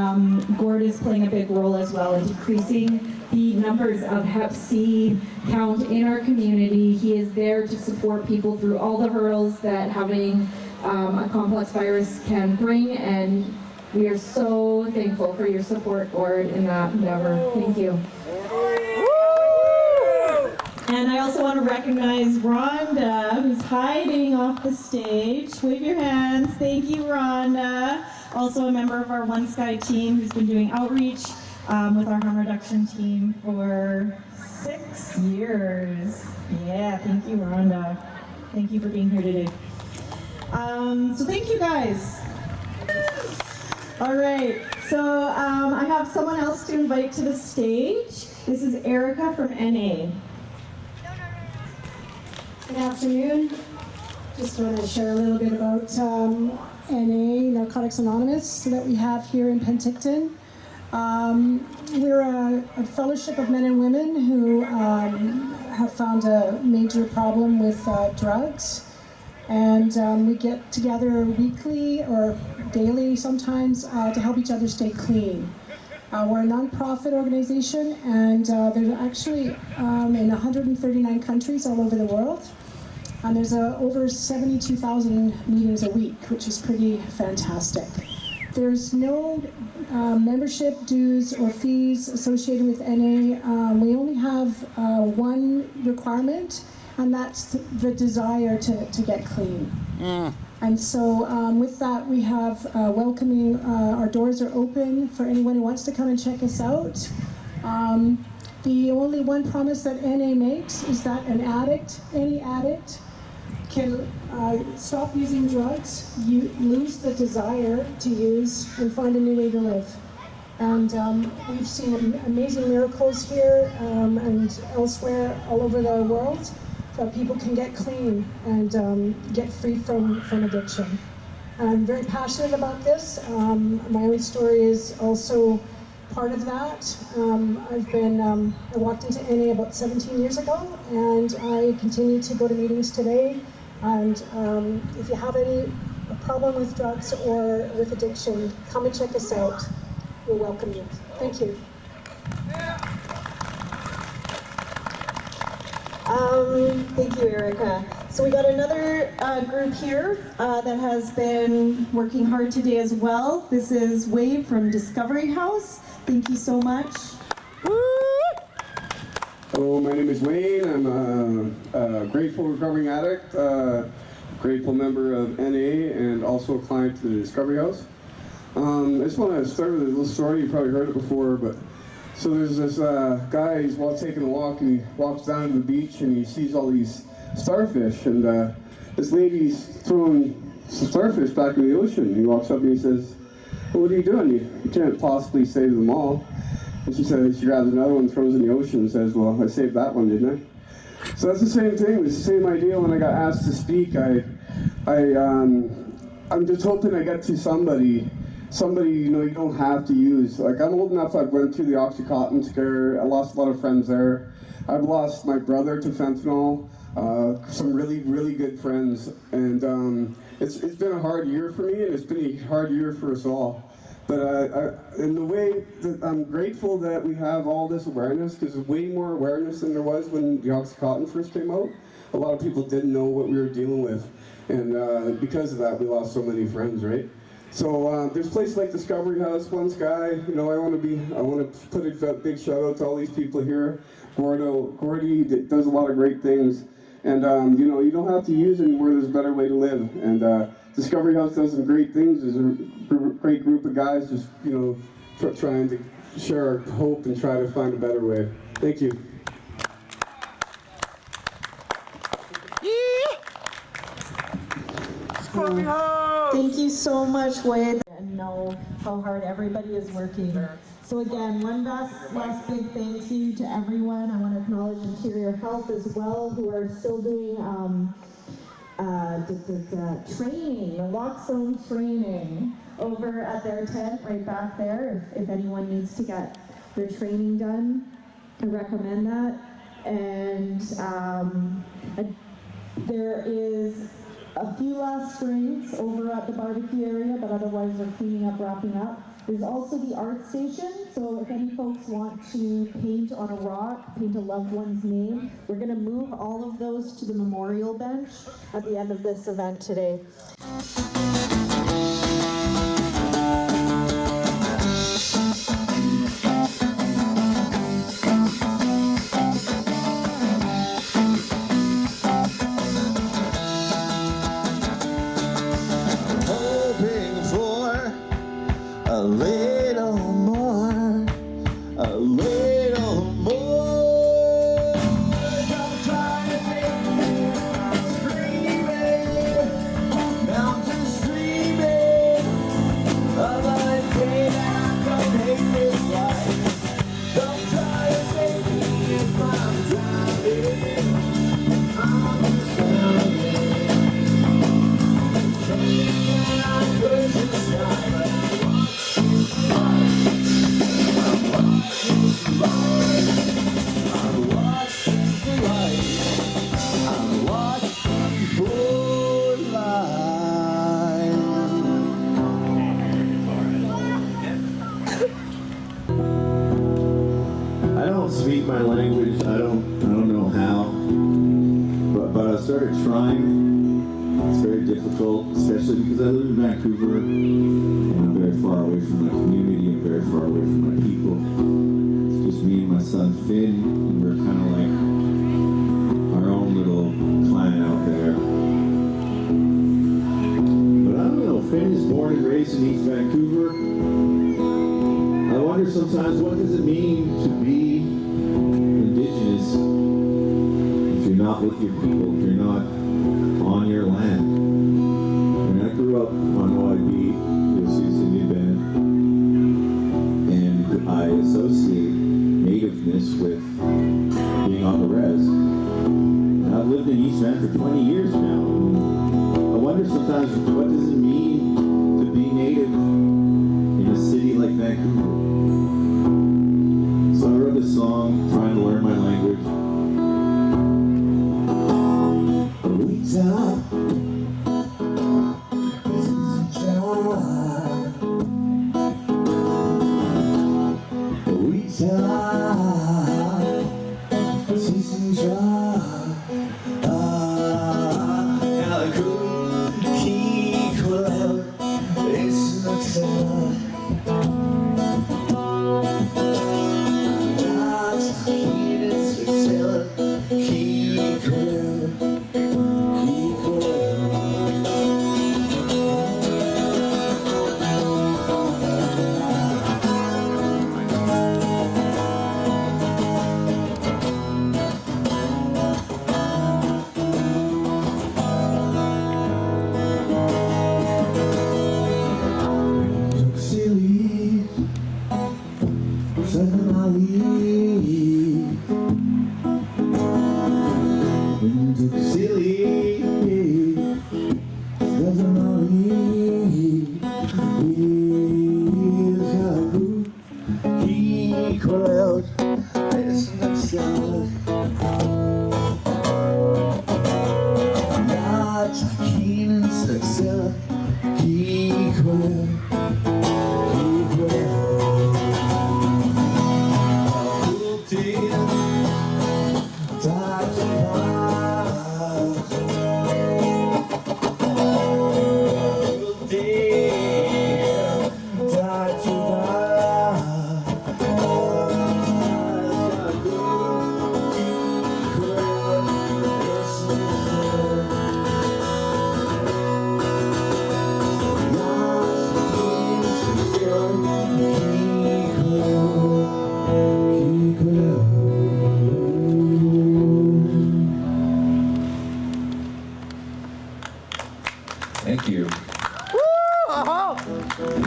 Speaker 12: Gord is playing a big role as well in decreasing the numbers of Hep C count in our community. He is there to support people through all the hurdles that having a complex virus can bring, and we are so thankful for your support, Gord, in that endeavor. Thank you. And I also want to recognize Rhonda, who's hiding off the stage. Wave your hands. Thank you, Rhonda. Also a member of our One Sky team who's been doing outreach with our harm reduction team for 6 years. Yeah, thank you, Rhonda. Thank you for being here today. So thank you, guys. All right, so I have someone else to invite to the stage. This is Erica from NA.
Speaker 19: Good afternoon. Just want to share a little bit about NA, Narcotics Anonymous, that we have here in Penticton. We're a fellowship of men and women who have found a major problem with drugs. And we get together weekly or daily sometimes to help each other stay clean. We're a nonprofit organization, and there's actually in 139 countries all over the world. And there's over 72,000 meetings a week, which is pretty fantastic. There's no membership dues or fees associated with NA. We only have one requirement, and that's the desire to get clean. And so with that, we have welcoming, our doors are open for anyone who wants to come and check us out. The only one promise that NA makes is that an addict, any addict, can stop using drugs, you lose the desire to use, and find a new way to live. And we've seen amazing miracles here and elsewhere all over the world that people can get clean and get free from addiction. And I'm very passionate about this. My own story is also part of that. I walked into NA about 17 years ago, and I continue to go to meetings today. And if you have any problem with drugs or with addiction, come and check us out. We'll welcome you. Thank you.
Speaker 12: Thank you, Erica. So we got another group here that has been working hard today as well. This is Wave from Discovery House. Thank you so much.
Speaker 20: Hello, my name is Wayne. I'm a grateful recovering addict, grateful member of NA, and also a client to the Discovery House. I just want to start with a little story. You probably heard it before, but so there's this guy, he's while taking a walk, and he walks down to the beach and he sees all these starfish, and this lady's throwing some starfish back in the ocean. He walks up and he says, well, what are you doing? You can't possibly save them all. And she says, she grabs another one, throws it in the ocean, and says, well, I saved that one, didn't I? So that's the same thing. It's the same idea. When I got asked to speak, I'm just hoping I get to somebody, you know, you don't have to use. Like, I'm old enough, I've went through the Oxycontin scare. I lost a lot of friends there. I've lost my brother to fentanyl, some really, really good friends. And it's been a hard year for me, and it's been a hard year for us all. But in the way that I'm grateful that we have all this awareness, because there's way more awareness than there was when the Oxycontin first came out. A lot of people didn't know what we were dealing with. And because of that, we lost so many friends, right? So there's places like Discovery House, One Sky. You know, I want to put a big shout out to all these people here. Gordy does a lot of great things, and you know, you don't have to use anymore. There's a better way to live, and Discovery House does some great things. There's a great group of guys just, you know, trying to share our hope and try to find a better way. Thank you.
Speaker 12: Thank you so much, Wade, and know how hard everybody is working. So again, one last big thank you to everyone. I want to acknowledge Interior Health as well, who are still doing training, naloxone training over at their tent right back there. If anyone needs to get their training done, I recommend that. And there is a few last strings over at the barbecue area, but otherwise they're cleaning up, wrapping up. There's also the art station, so if any folks want to paint on a rock, paint a loved one's name, we're going to move all of those to the memorial bench at the end of this event today.
Speaker 21: My language, I don't know how, but I started trying. It's very difficult, especially because I live in Vancouver and I'm very far away from my community and very far away from my people. It's just me and my son Finn, and we're kind of like our own little clan out there. But I don't know, Finn is born and raised in East Vancouver. I want wonder sometimes, what does it mean to be Indigenous if you're not with your people, if you're not on your land? I mean, I grew up on OIB, the Osage Indian Band, and I associate nativeness with being on the res. And I've lived in East Van for 20 years now. I wonder sometimes, what does it mean to be native in a city like Vancouver? So I wrote this song trying to learn my language. Thank you.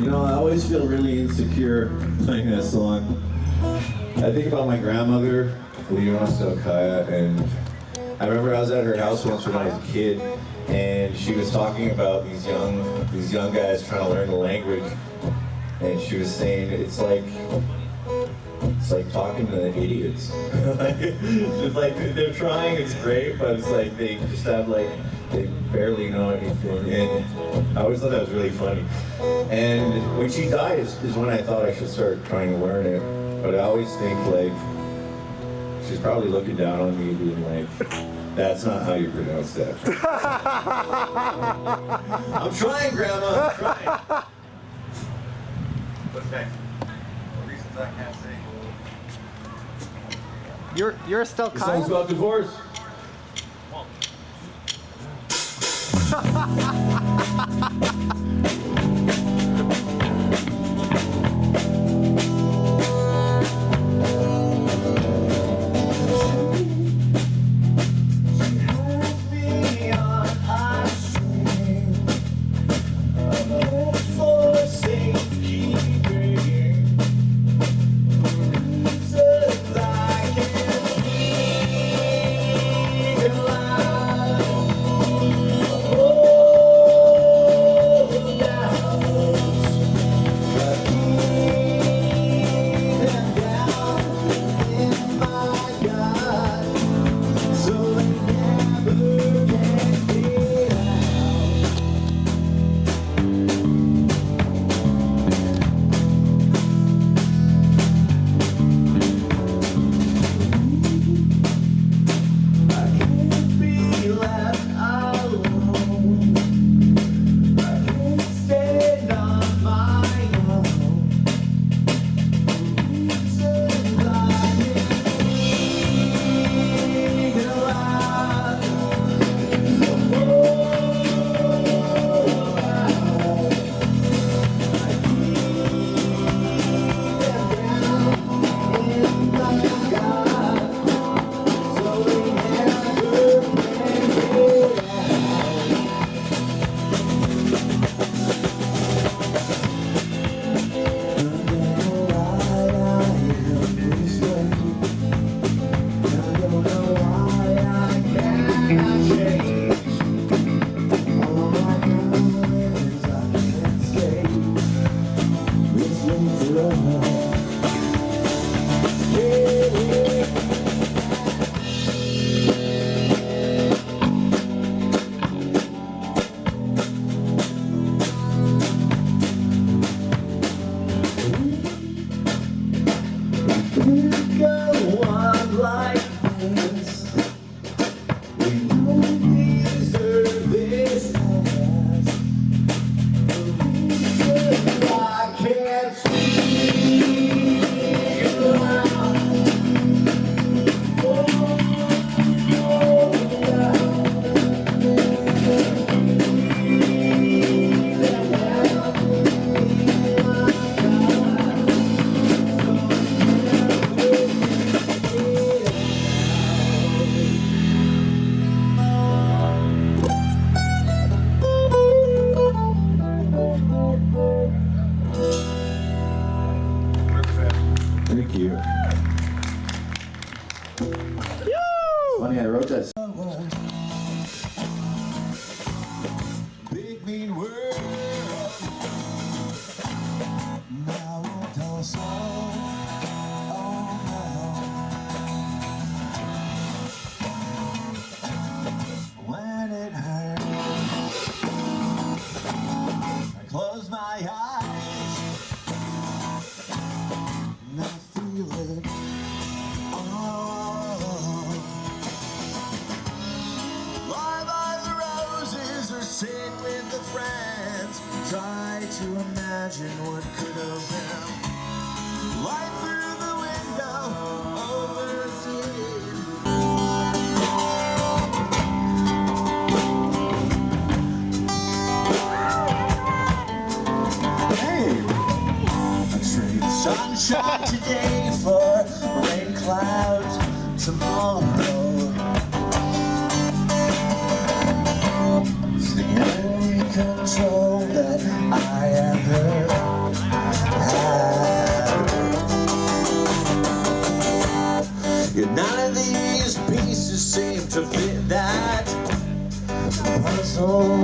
Speaker 21: You know, I always feel really insecure playing that song. I think about my grandmother, Leona Stokaya, and I remember I was at her house once when I was a kid, and she was talking about these young guys trying to learn the language, and she was saying it's like talking to idiots. like they're trying, it's great, but it's like they just have they barely know anything, and I always thought that was really funny. And when she died is when I thought I should start trying to learn it, but I always think like she's probably looking down on me being like, that's not how you pronounce that. I'm trying, Grandma, I'm trying. What's next? What reasons I can't say?
Speaker 2: You're still
Speaker 21: The song's about divorce.
Speaker 15: Oh,
Speaker 21: you. Funny, I wrote that.
Speaker 15: Big mean world. Now it don't sound. When it hurts, I close my eyes and I feel it. Lie by the roses or sit with the friends. Try to imagine what could have been. Light through the window over the city. Sunshine today for rain clouds tomorrow. It's the only control that I ever had. Yeah, none of these pieces seem to fit that puzzle.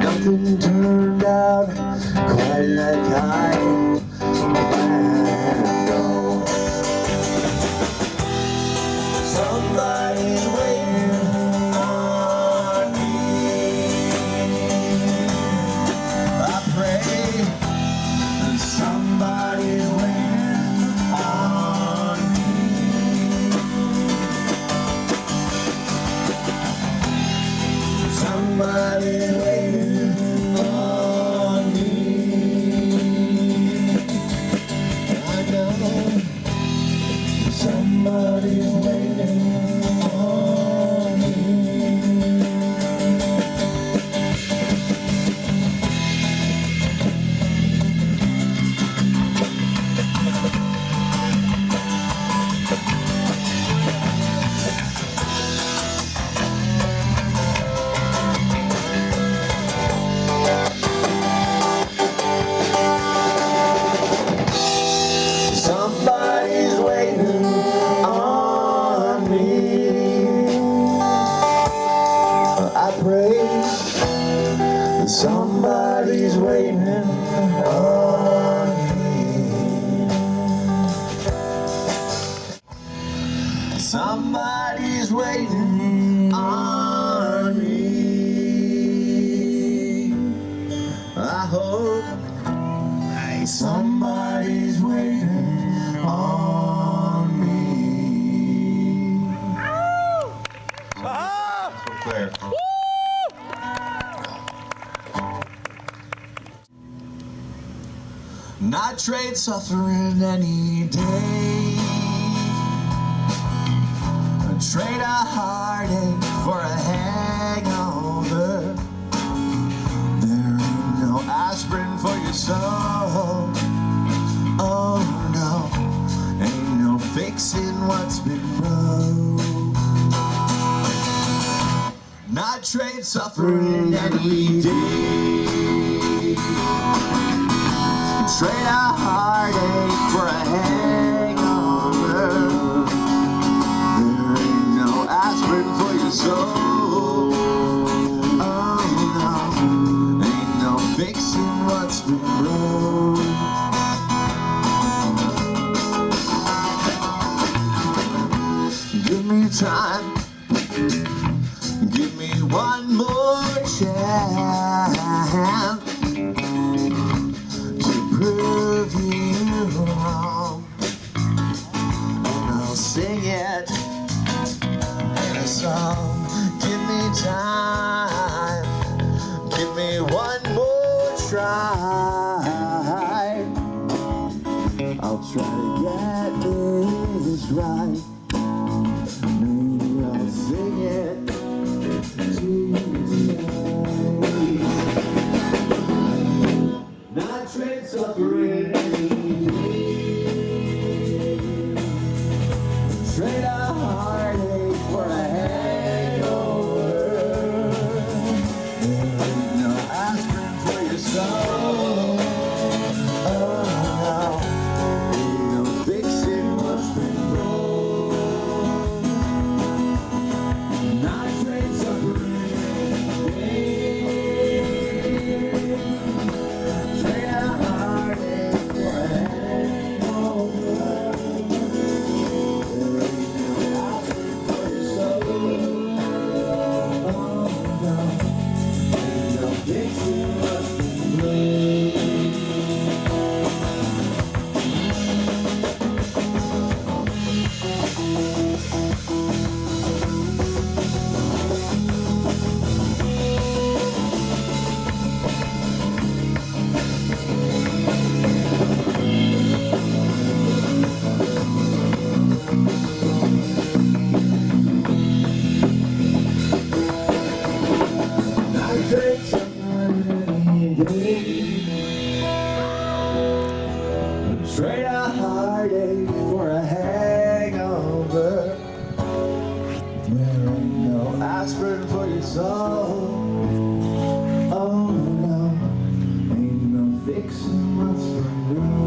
Speaker 15: Nothing turned out quite like I planned. Somebody's waiting on me. I pray that somebody's waiting on me. Somebody's waiting. Somebody's waiting on me. Somebody's waiting on me. I pray that somebody's waiting on me. Somebody's waiting on me. I hope somebody's waiting on me. Claire. Not trade suffering any day. Trade a heartache for a hangover. There ain't no aspirin for your soul. Oh no, ain't no fixing what's been broke. Not trade suffering any day. Trade a heartache for a hangover. There ain't no aspirin for your soul. Oh no, ain't no fixing what's been broke. Give me time, give me one more chance to prove you wrong, and I'll sing it in a song. Give me time, give me one more try. I'll try to get this right. Maybe I'll sing it to you tonight. Not trade suffering. Trade a heartache for a hangover. There ain't no aspirin for your soul. Oh Trade a heartache for a hangover. There ain't no aspirin for your soul. Oh no, ain't no fixing what's wrong.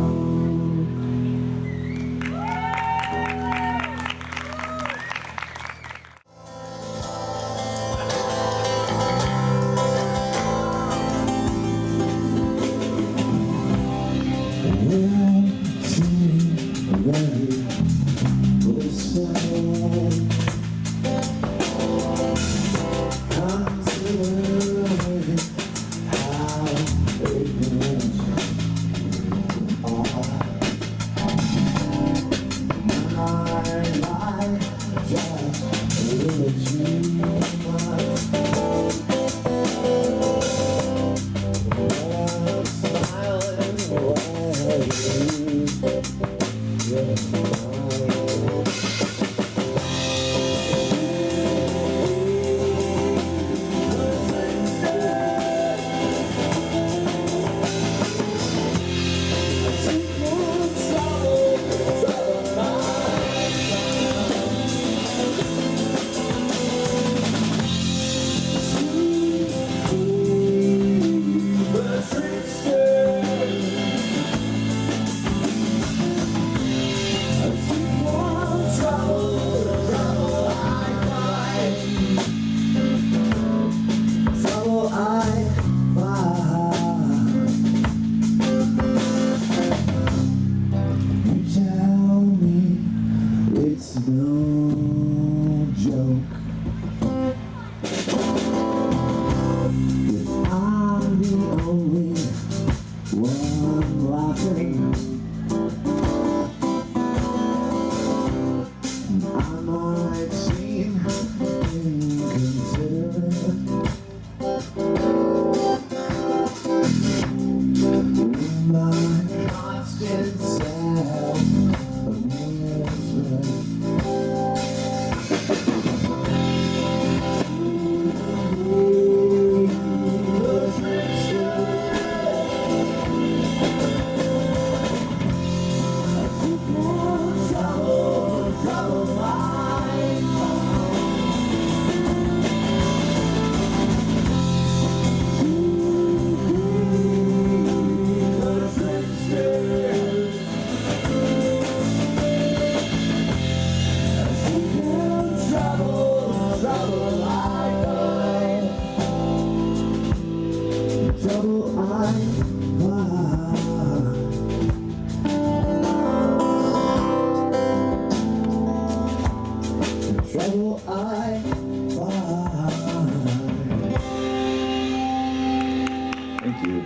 Speaker 21: Thank you.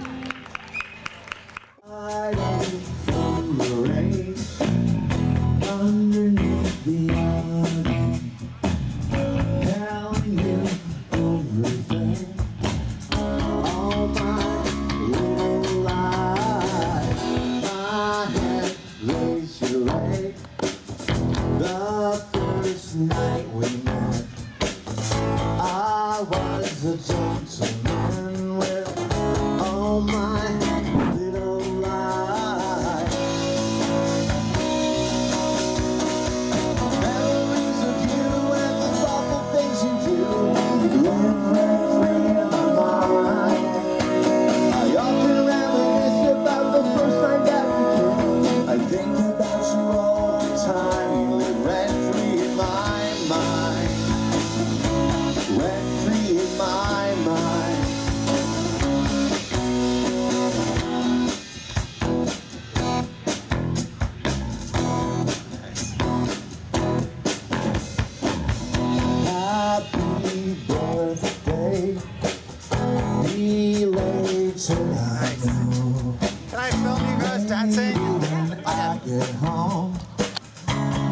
Speaker 15: Underneath the awning, telling you everything. All my little till I know.
Speaker 4: Can I film you guys dancing?
Speaker 15: When I get home,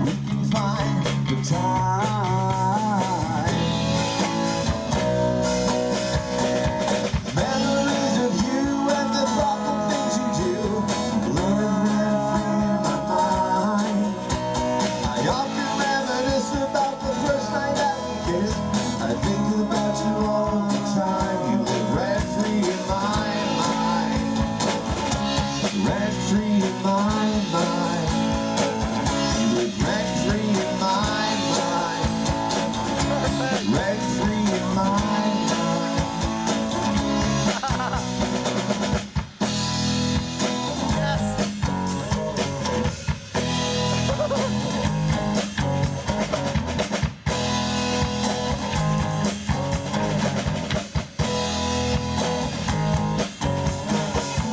Speaker 15: we can find the time. Memories of you and the thoughtful things you do live rent free in my mind. I often reminisce about the first night that we kissed. I think about you all the time. You live rent free in my mind. Rent free in my mind. You live rent free in my mind. Rent free in my mind.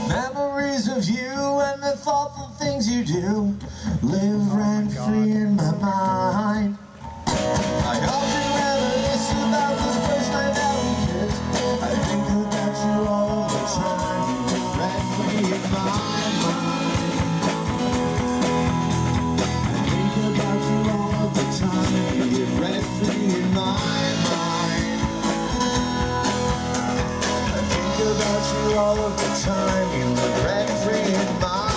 Speaker 15: Memories of you and the thoughtful things you do live rent free in my mind. I often reminisce about the first night that we kissed. I think about you all the time. You live rent free in my mind. I think about you all the time. You live rent free in my mind. I think about you all of the time. You live rent free in my mind.